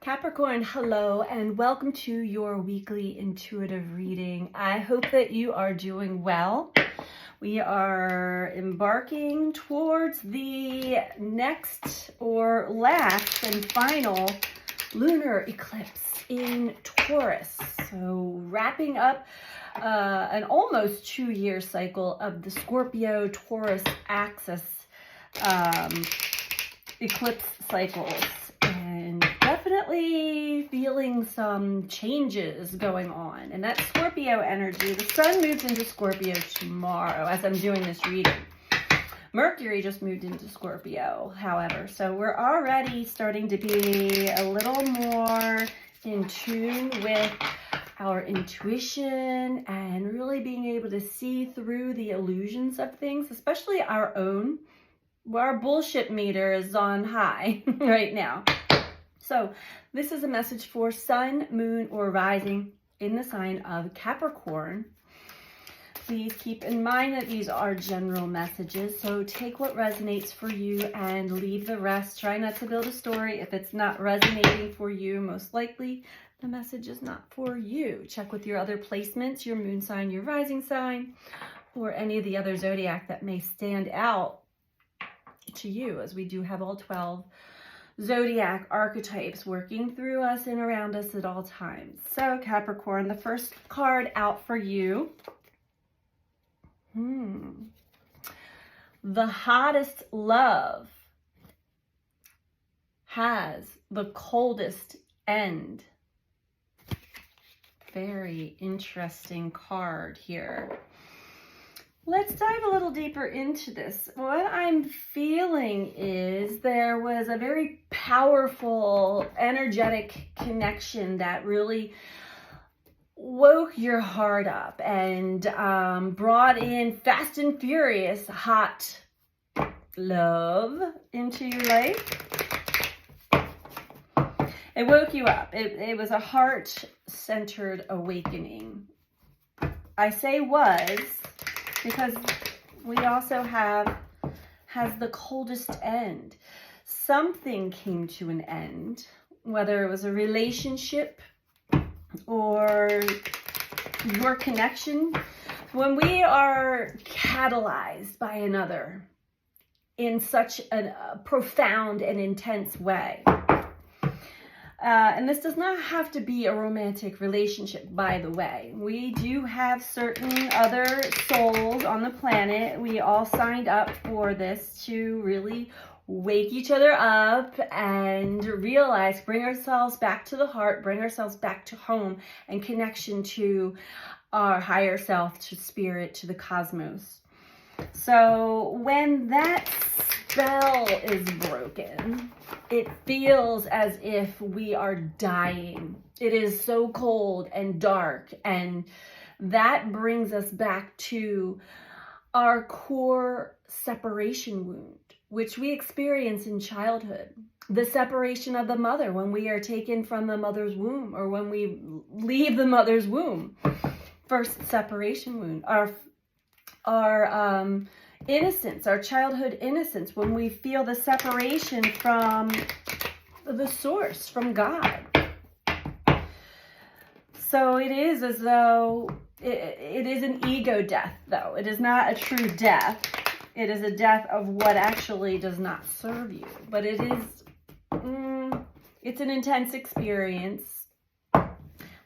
Capricorn, hello, and welcome to your weekly intuitive reading. I hope that you are doing well. We are embarking towards the next or last and final lunar eclipse in Taurus. So wrapping up an almost 2-year cycle of the Scorpio-Taurus axis eclipse cycles. And definitely feeling some changes going on. And that Scorpio energy, the sun moves into Scorpio tomorrow as I'm doing this reading. Mercury just moved into Scorpio, however. So we're already starting to be a little more in tune with our intuition and really being able to see through the illusions of things, especially our own. Our bullshit meter is on high right now. So this is a message for sun, moon, or rising in the sign of Capricorn. Please keep in mind that these are general messages, so take what resonates for you and leave the rest. Try not to build a story. If it's not resonating for you, most likely the message is not for you. Check with your other placements, your moon sign, your rising sign, or any of the other zodiac that may stand out to you, as we do have all 12 zodiac archetypes working through us and around us at all times. So Capricorn, the first card out for you. The hottest love has the coldest end. Very interesting card here. Let's dive a little deeper into this. What I'm feeling is there was a very powerful, energetic connection that really woke your heart up and brought in fast and furious, hot love into your life. It woke you up. It was a heart-centered awakening. I say was because we also has the coldest end. Something came to an end, whether it was a relationship or your connection. When we are catalyzed by another in such a profound and intense way, and this does not have to be a romantic relationship, by the way. We do have certain other souls on the planet. We all signed up for this to really wake each other up and realize, bring ourselves back to the heart, bring ourselves back to home and connection to our higher self, to spirit, to the cosmos. So when that spell is broken, it feels as if we are dying. It is so cold and dark, and that brings us back to our core separation wound, which we experience in childhood. The separation of the mother when we are taken from the mother's womb, or when we leave the mother's womb. First separation wound. Our innocence, our childhood innocence, when we feel the separation from the source, from God. So it is as though it is an ego death, though. It is not a true death. It is a death of what actually does not serve you. But it is, it's an intense experience.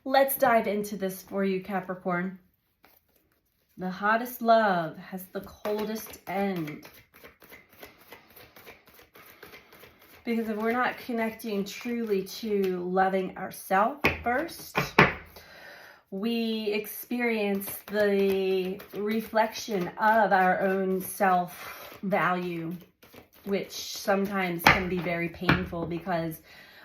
Let's dive into this for you, Capricorn. The hottest love has the coldest end. Because if we're not connecting truly to loving ourselves first, we experience the reflection of our own self-value, which sometimes can be very painful because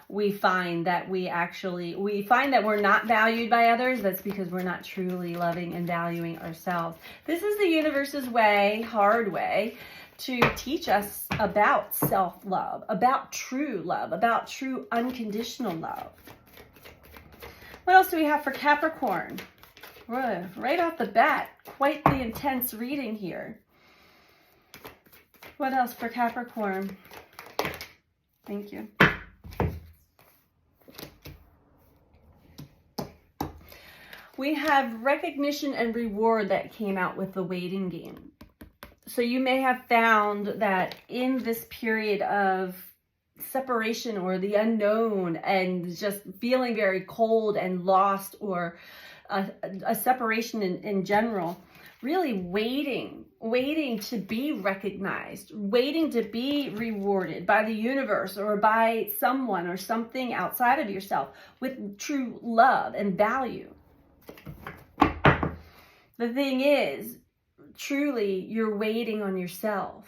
we find that we're not valued by others. That's because we're not truly loving and valuing ourselves. This is the universe's way, hard way, to teach us about self-love, about true love, about true unconditional love. What else do we have for Capricorn? Right off the bat, quite the intense reading here. What else for Capricorn? Thank you. We have recognition and reward that came out with the waiting game. So you may have found that in this period of separation or the unknown and just feeling very cold and lost, or a separation in general, really waiting to be recognized, waiting to be rewarded by the universe or by someone or something outside of yourself with true love and value. The thing is, truly, you're waiting on yourself.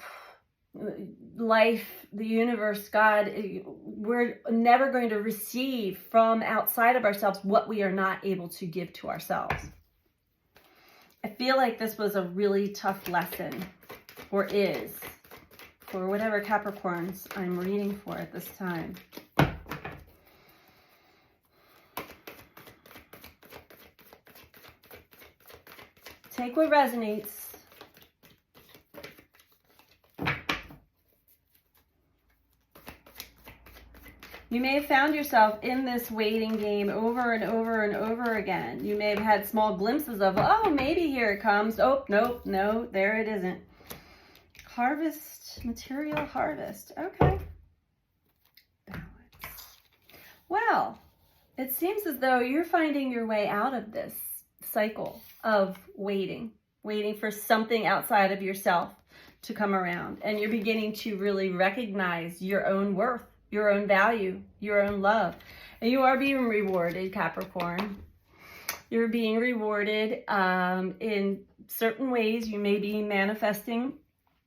Life, the universe, God, we're never going to receive from outside of ourselves what we are not able to give to ourselves. I feel like this was a really tough lesson, or is, for whatever Capricorns I'm reading for at this time. Take what resonates. You may have found yourself in this waiting game over and over and over again. You may have had small glimpses of, oh, maybe here it comes. Oh, nope, no, there it isn't. Harvest, material harvest. Okay. Balance. Well, it seems as though you're finding your way out of this cycle of waiting for something outside of yourself to come around. And you're beginning to really recognize your own worth, your own value, your own love. And you are being rewarded, Capricorn. You're being rewarded in certain ways. You may be manifesting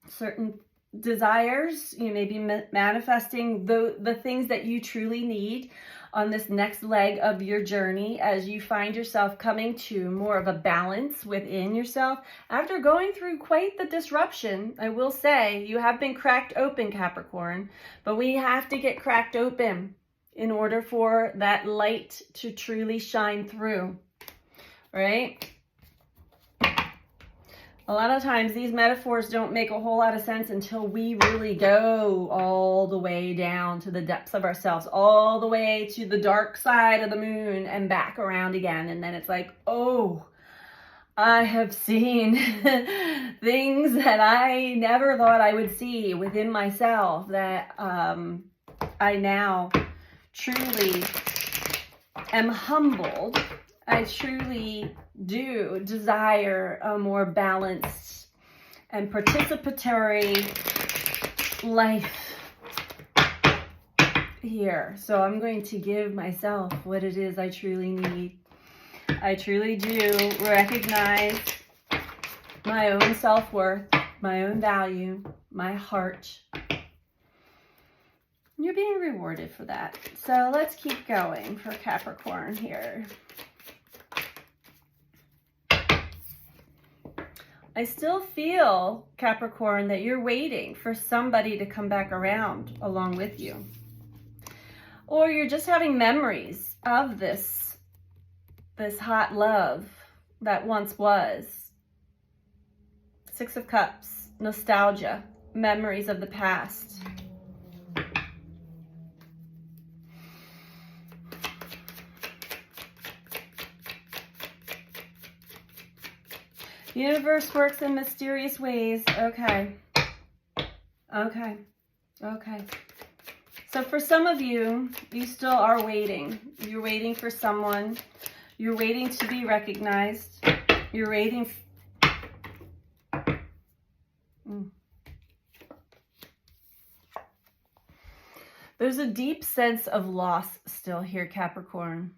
certain desires. You may be manifesting the things that you truly need on this next leg of your journey as you find yourself coming to more of a balance within yourself. After going through quite the disruption, I will say, you have been cracked open, Capricorn, but we have to get cracked open in order for that light to truly shine through, right? A lot of times these metaphors don't make a whole lot of sense until we really go all the way down to the depths of ourselves, all the way to the dark side of the moon and back around again. And then it's like, oh, I have seen things that I never thought I would see within myself, that I now truly am humbled. I truly do desire a more balanced and participatory life here. So I'm going to give myself what it is I truly need. I truly do recognize my own self-worth, my own value, my heart. You're being rewarded for that. So let's keep going for Capricorn here. I still feel, Capricorn, that you're waiting for somebody to come back around along with you. Or you're just having memories of this hot love that once was. Six of Cups, nostalgia, memories of the past. Universe works in mysterious ways. Okay. Okay. Okay. So for some of you, you still are waiting. You're waiting for someone. You're waiting to be recognized. You're waiting. There's a deep sense of loss still here, Capricorn.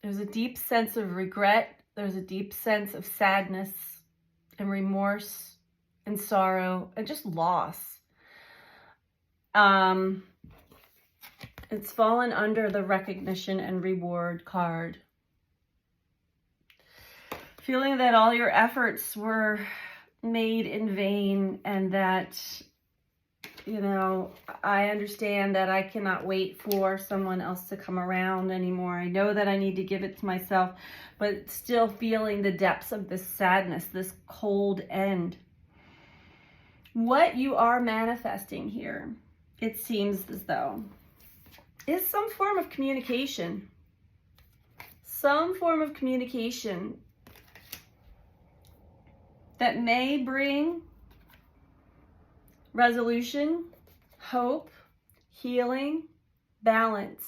There's a deep sense of regret. There's a deep sense of sadness and remorse and sorrow and just loss. It's fallen under the recognition and reward card. Feeling that all your efforts were made in vain, and that, you know, I understand that I cannot wait for someone else to come around anymore. I know that I need to give it to myself, but still feeling the depths of this sadness, this cold end. What you are manifesting here, it seems as though, is some form of communication. some form of communication that may bring resolution, hope, healing, balance.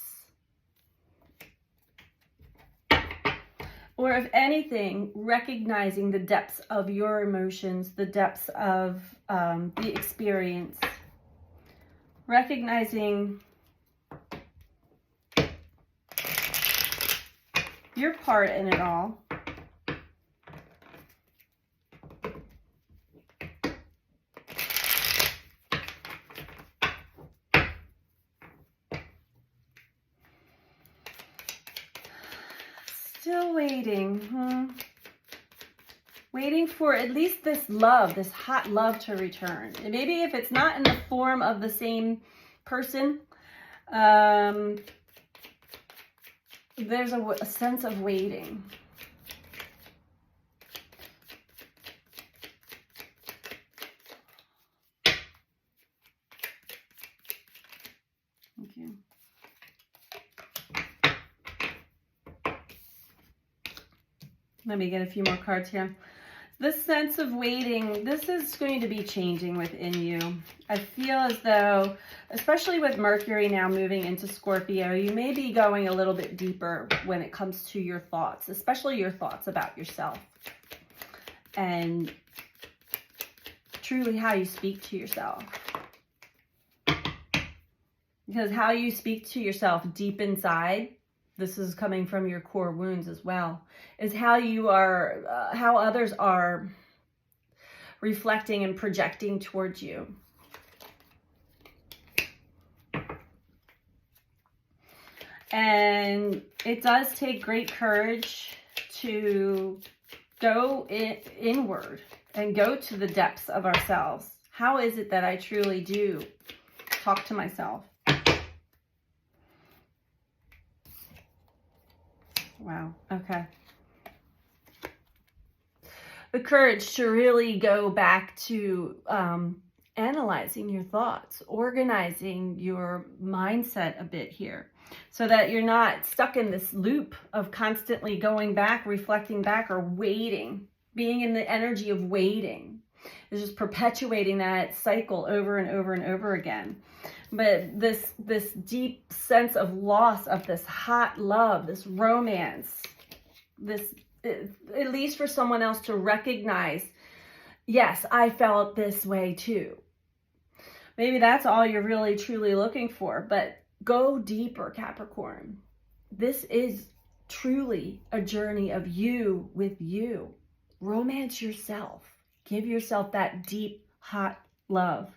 Or if anything, recognizing the depths of your emotions, the depths of the experience. Recognizing your part in it all. Still waiting. Waiting for at least this love, this hot love to return. And maybe if it's not in the form of the same person, there's a sense of waiting. Thank you. Let me get a few more cards here. This sense of waiting, this is going to be changing within you. I feel as though, especially with Mercury now moving into Scorpio, you may be going a little bit deeper when it comes to your thoughts, especially your thoughts about yourself. And truly how you speak to yourself. Because how you speak to yourself deep inside, this is coming from your core wounds as well, is how you are, how others are reflecting and projecting towards you. And it does take great courage to go inward and go to the depths of ourselves. How is it that I truly do talk to myself? Wow. Okay. The courage to really go back to analyzing your thoughts, organizing your mindset a bit here, so that you're not stuck in this loop of constantly going back, reflecting back, or waiting, being in the energy of waiting. It's just perpetuating that cycle over and over and over again. But this deep sense of loss of this hot love, this romance, this, at least for someone else to recognize, yes, I felt this way too. Maybe that's all you're really truly looking for, but go deeper, Capricorn. This is truly a journey of you with you. Romance yourself. Give yourself that deep, hot love.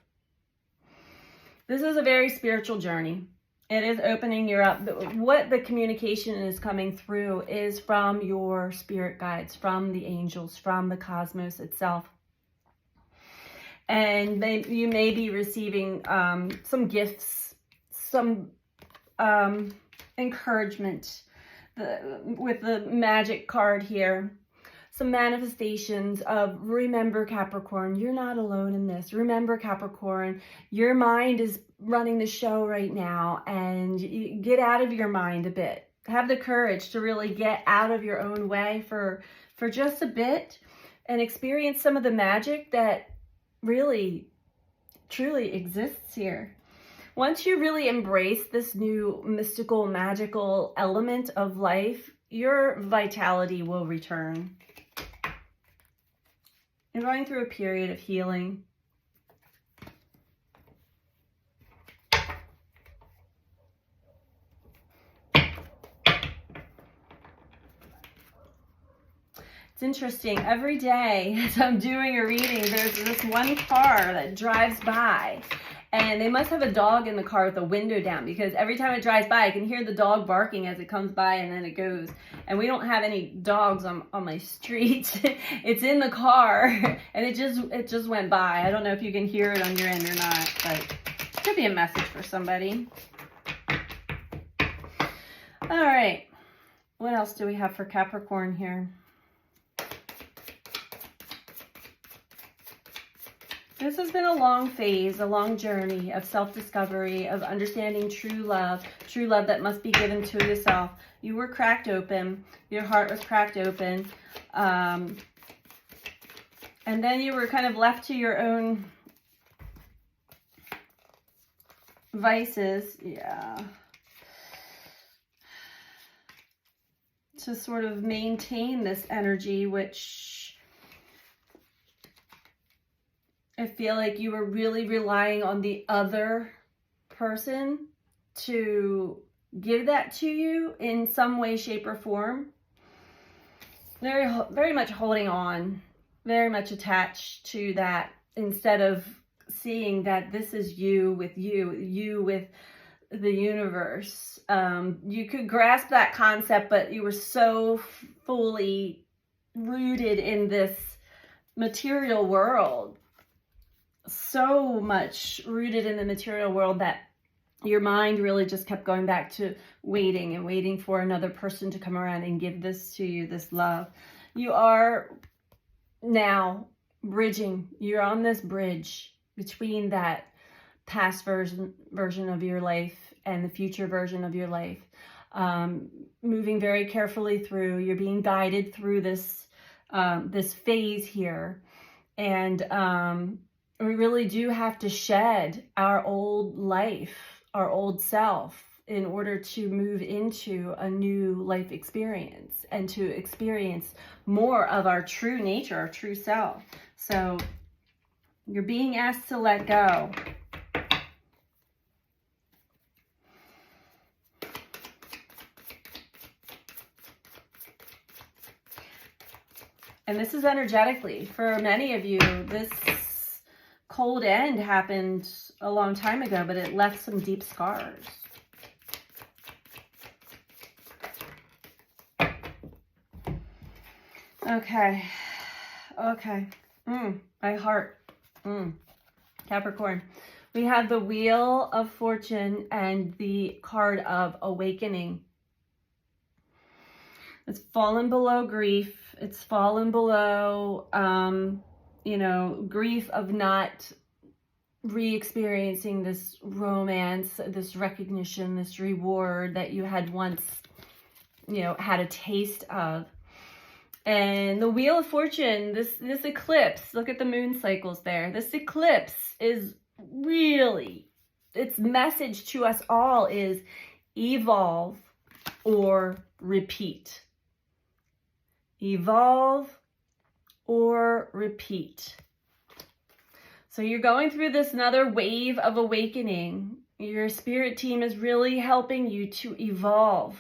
This is a very spiritual journey. It is opening you up. What the communication is coming through is from your spirit guides, from the angels, from the cosmos itself. And you may be receiving some gifts, some encouragement with the magic card here. Some manifestations of, remember Capricorn, you're not alone in this. Remember Capricorn, your mind is running the show right now, and you get out of your mind a bit. Have the courage to really get out of your own way for just a bit and experience some of the magic that really, truly exists here. Once you really embrace this new mystical, magical element of life, your vitality will return. You're going through a period of healing. It's interesting. Every day as I'm doing a reading, there's this one car that drives by. And they must have a dog in the car with the window down, because every time it drives by, I can hear the dog barking as it comes by, and then it goes. And we don't have any dogs on my street. It's in the car, and it just went by. I don't know if you can hear it on your end or not, but it could be a message for somebody. All right. What else do we have for Capricorn here? This has been a long phase, a long journey of self-discovery, of understanding true love that must be given to yourself. You were cracked open. Your heart was cracked open. And then you were kind of left to your own vices. Yeah. To sort of maintain this energy, which I feel like you were really relying on the other person to give that to you in some way, shape, or form. Very much holding on, very much attached to that, instead of seeing that this is you with the universe. You could grasp that concept, but you were so fully rooted in this material world, so much rooted in the material world, that your mind really just kept going back to waiting and waiting for another person to come around and give this to you, this love. You are now bridging. You're on this bridge between that past version of your life and the future version of your life. Moving very carefully through. You're being guided through this this phase here. And we really do have to shed our old life, our old self, in order to move into a new life experience and to experience more of our true nature, our true self. So you're being asked to let go. And this is energetically. For many of you, this cold end happened a long time ago, but it left some deep scars. Okay. My heart. Capricorn. We have the Wheel of Fortune and the card of Awakening. It's fallen below grief. It's fallen below, grief of not re-experiencing this romance, this recognition, this reward that you had once, had a taste of. And the Wheel of Fortune, this eclipse, look at the moon cycles there. This eclipse is really, its message to us all is evolve or repeat. Evolve or repeat. So you're going through this another wave of awakening. Your spirit team is really helping you to evolve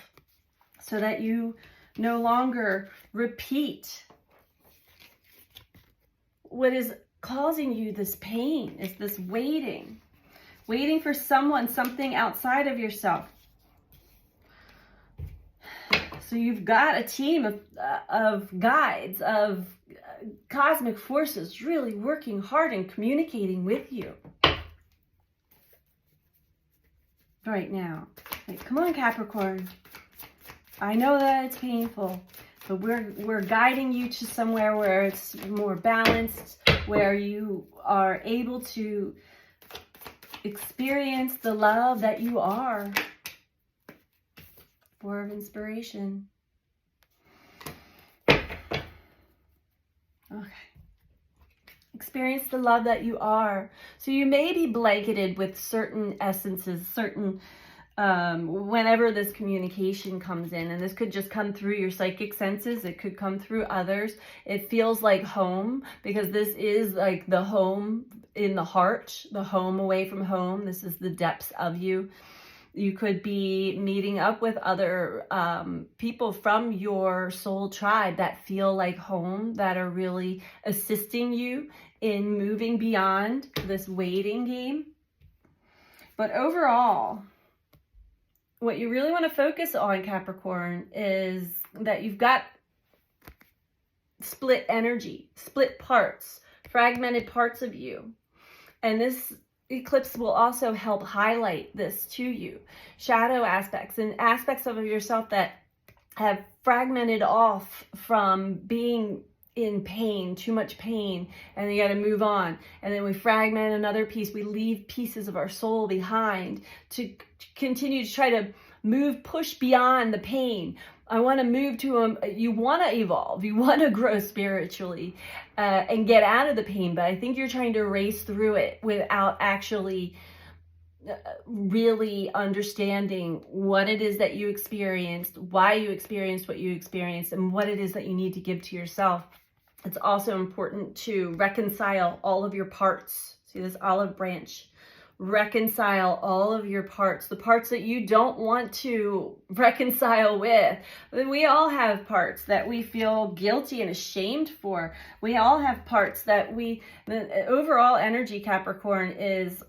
so that you no longer repeat what is causing you this pain, is this waiting for someone, something outside of yourself. So you've got a team of guides, of cosmic forces really working hard and communicating with you right now. Like, come on, Capricorn. I know that it's painful, but we're guiding you to somewhere where it's more balanced, where you are able to experience the love that you are. Four of Inspiration. Okay. Experience the love that you are. So you may be blanketed with certain essences, certain, whenever this communication comes in, and this could just come through your psychic senses. It could come through others. It feels like home, because this is like the home in the heart, the home away from home. This is the depths of you. You could be meeting up with other people from your soul tribe that feel like home, that are really assisting you in moving beyond this waiting game. But overall, what you really want to focus on, Capricorn, is that you've got split energy, split parts, fragmented parts of you. And this eclipse will also help highlight this to you. Shadow aspects and aspects of yourself that have fragmented off from being in pain, too much pain, and you got to move on. And then we fragment another piece. We leave pieces of our soul behind to continue to try to push beyond the pain. I want to move to you want to evolve, you want to grow spiritually and get out of the pain, but I think you're trying to race through it without actually really understanding what it is that you experienced, why you experienced what you experienced, and what it is that you need to give to yourself. It's also important to reconcile all of your parts. See this olive branch? Reconcile all of your parts, the parts that you don't want to reconcile with. We all have parts that we feel guilty and ashamed for. We all have parts that the overall energy, Capricorn, is,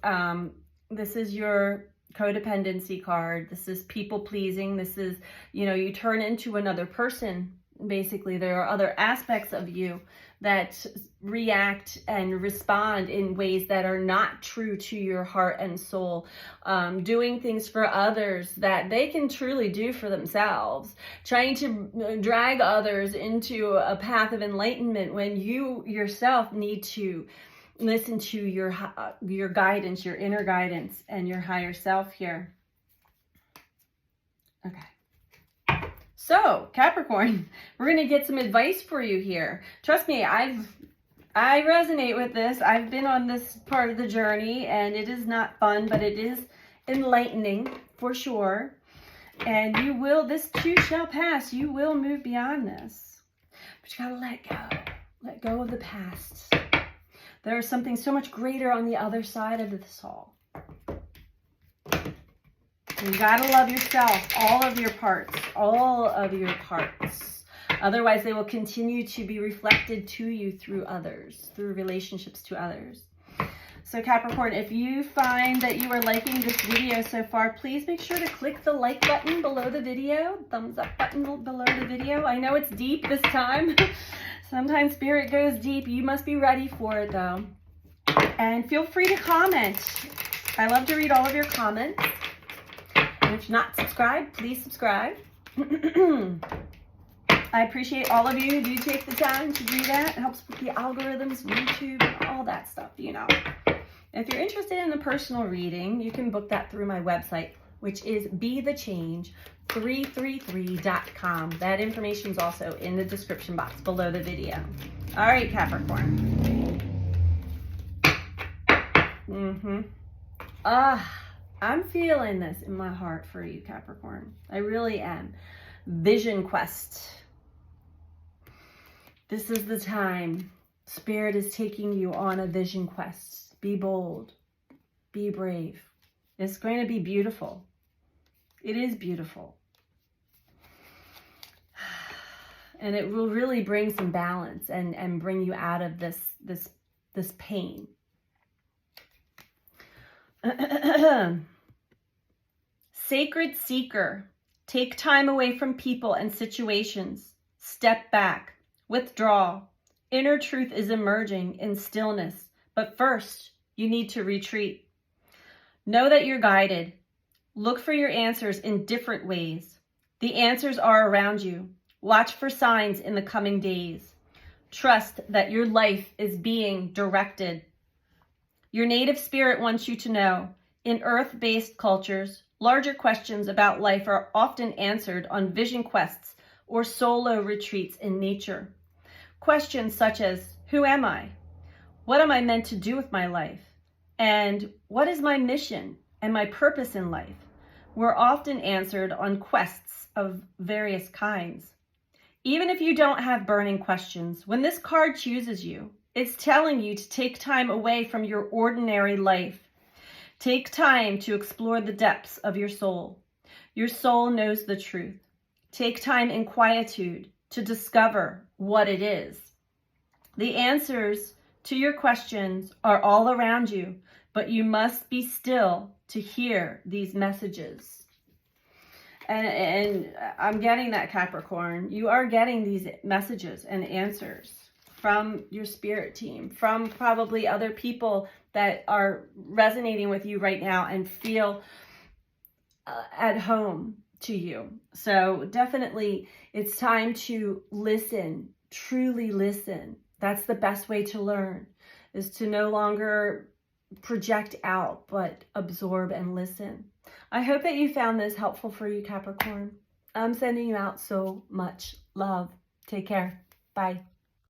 this is your codependency card. This is people pleasing. This is, you turn into another person. Basically, there are other aspects of you that react and respond in ways that are not true to your heart and soul, doing things for others that they can truly do for themselves, trying to drag others into a path of enlightenment when you yourself need to listen to your guidance, your inner guidance, and your higher self here. Okay. So, Capricorn, we're going to get some advice for you here. Trust me, I resonate with this. I've been on this part of the journey, and it is not fun, but it is enlightening for sure. And this too shall pass. You will move beyond this. But you got to let go. Let go of the past. There is something so much greater on the other side of this all. You gotta love yourself, all of your parts, all of your parts. Otherwise, they will continue to be reflected to you through others, through relationships to others. So Capricorn, if you find that you are liking this video so far, please make sure to click the like button below the video, thumbs up button below the video. I know it's deep this time. Sometimes spirit goes deep. You must be ready for it though. And feel free to comment. I love to read all of your comments. And if you're not subscribed, please subscribe. I appreciate all of you who do take the time to do that. It helps with the algorithms, YouTube, all that stuff, If you're interested in a personal reading, you can book that through my website, which is BeTheChange333.com. That information is also in the description box below the video. All right, Capricorn. I'm feeling this in my heart for you, Capricorn. I really am. Vision quest. This is the time. Spirit is taking you on a vision quest. Be bold. Be brave. It's going to be beautiful. It is beautiful. And it will really bring some balance and bring you out of this pain. Sacred seeker, take time away from people and situations. Step back, withdraw. Inner truth is emerging in stillness, but first you need to retreat. Know that you're guided. Look for your answers in different ways. The answers are around you. Watch for signs in the coming days. Trust that your life is being directed. Your native spirit wants you to know, in earth-based cultures, larger questions about life are often answered on vision quests or solo retreats in nature. Questions such as, who am I? What am I meant to do with my life? And what is my mission and my purpose in life? Were often answered on quests of various kinds. Even if you don't have burning questions, when this card chooses you, it's telling you to take time away from your ordinary life. Take time to explore the depths of your soul. Your soul knows the truth. Take time in quietude to discover what it is. The answers to your questions are all around you, but you must be still to hear these messages. And I'm getting that, Capricorn. You are getting these messages and answers from your spirit team, from probably other people that are resonating with you right now and feel at home to you. So definitely it's time to listen, truly listen. That's the best way to learn, is to no longer project out, but absorb and listen. I hope that you found this helpful for you, Capricorn. I'm sending you out so much love. Take care. Bye.